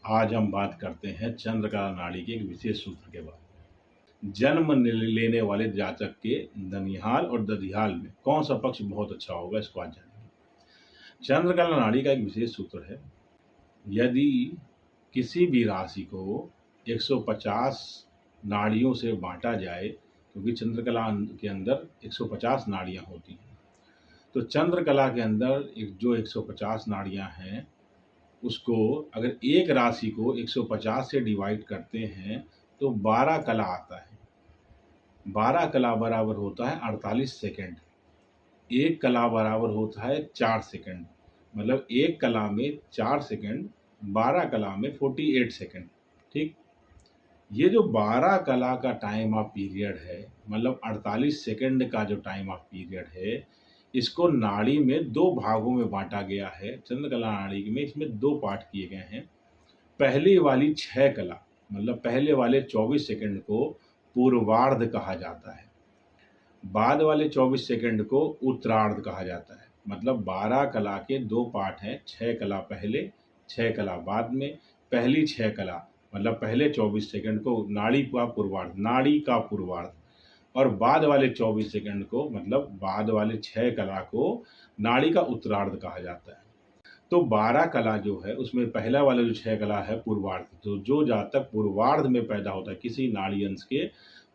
आज हम बात करते हैं चंद्रकला नाड़ी के एक विशेष सूत्र के बारे में। जन्म लेने वाले जातक के ननिहाल और दधियाल में कौन सा पक्ष बहुत अच्छा होगा, इसको आज जानेंगे। चंद्रकला नाड़ी का एक विशेष सूत्र है, यदि किसी भी राशि को 150 नाड़ियों से बांटा जाए, क्योंकि चंद्रकला के अंदर 150 नाड़ियां होती हैं, तो चंद्रकला के अंदर जो 150 नाड़ियां हैं उसको अगर एक राशि को 150 से डिवाइड करते हैं तो 12 कला आता है। 12 कला बराबर होता है 48 सेकंड। एक कला बराबर होता है 4 सेकंड, मतलब एक कला में 4 सेकंड, 12 कला में 48 सेकंड। ठीक, ये जो 12 कला का टाइम ऑफ पीरियड है, मतलब 48 सेकंड का जो टाइम ऑफ पीरियड है, इसको नाड़ी में दो भागों में बांटा गया है। चंद्रकला नाड़ी में इसमें दो पार्ट किए गए हैं। पहली वाली 6 कला, मतलब पहले वाले 24 सेकंड को पूर्वार्ध कहा जाता है, बाद वाले 24 सेकंड को उत्तरार्ध कहा जाता है। मतलब 12 कला के दो पार्ट हैं, 6 कला पहले, 6 कला बाद में। पहली 6 कला मतलब पहले 24 सेकंड को नाड़ी का पूर्वार्ध, और बाद वाले 24 सेकंड को मतलब बाद वाले 6 कला को नाड़ी का उत्तरार्ध कहा जाता है। तो 12 कला जो है उसमें पहला वाला जो 6 कला है पूर्वार्ध, तो जो जातक पूर्वार्ध में पैदा होता है, किसी नाड़ी अंश के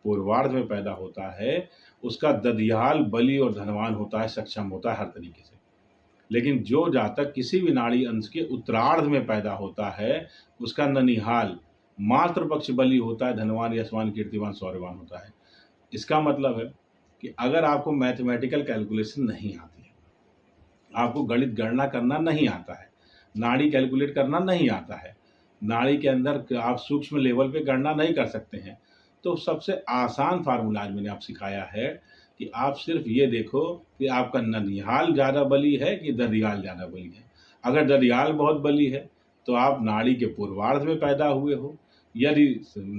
पूर्वार्ध में पैदा होता है, उसका दधियाल बली और धनवान होता है, सक्षम होता है हर तरीके से। लेकिन जो जातक किसी भी नाड़ी अंश के उत्तरार्ध में पैदा होता है, उसका ननिहाल मात्र पक्ष बली होता है, धनवान, यशवान, कीर्तिवान, शौर्यवान होता है। इसका मतलब है कि अगर आपको मैथमेटिकल कैलकुलेशन नहीं आती है, आपको गणित गणना करना नहीं आता है, नाड़ी कैलकुलेट करना नहीं आता है, नाड़ी के अंदर आप सूक्ष्म लेवल पे गणना नहीं कर सकते हैं, तो सबसे आसान फार्मूला आज मैंने आप सिखाया है कि आप सिर्फ ये देखो कि आपका ननिहाल ज़्यादा बली है कि दधियाल ज़्यादा बली है। अगर दधियाल बहुत बली है तो आप नाड़ी के पूर्वार्ध में पैदा हुए हो, यदि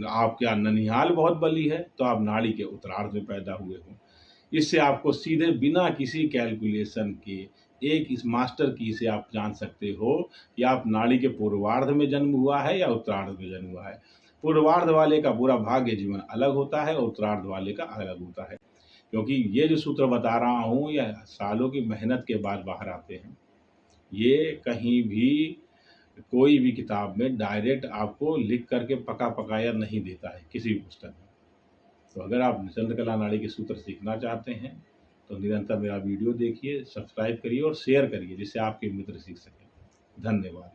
आपका ननिहाल बहुत बली है तो आप नाड़ी के उत्तरार्ध में पैदा हुए हो। इससे आपको सीधे बिना किसी कैलकुलेशन के एक इस मास्टर की से आप जान सकते हो कि आप नाड़ी के पूर्वार्ध में जन्म हुआ है या उत्तरार्ध में जन्म हुआ है। पूर्वार्ध वाले का पूरा भाग्य जीवन अलग होता है और उत्तरार्ध वाले का अलग होता है, क्योंकि ये जो सूत्र बता रहा हूँ यह सालों की मेहनत के बाद बाहर आते हैं। ये कहीं भी कोई भी किताब में डायरेक्ट आपको लिख करके पका पकाया नहीं देता है किसी भी पुस्तक में। तो अगर आप चंद्रकला नाड़ी के सूत्र सीखना चाहते हैं तो निरंतर मेरा वीडियो देखिए, सब्सक्राइब करिए और शेयर करिए, जिससे आपके मित्र सीख सकें। धन्यवाद।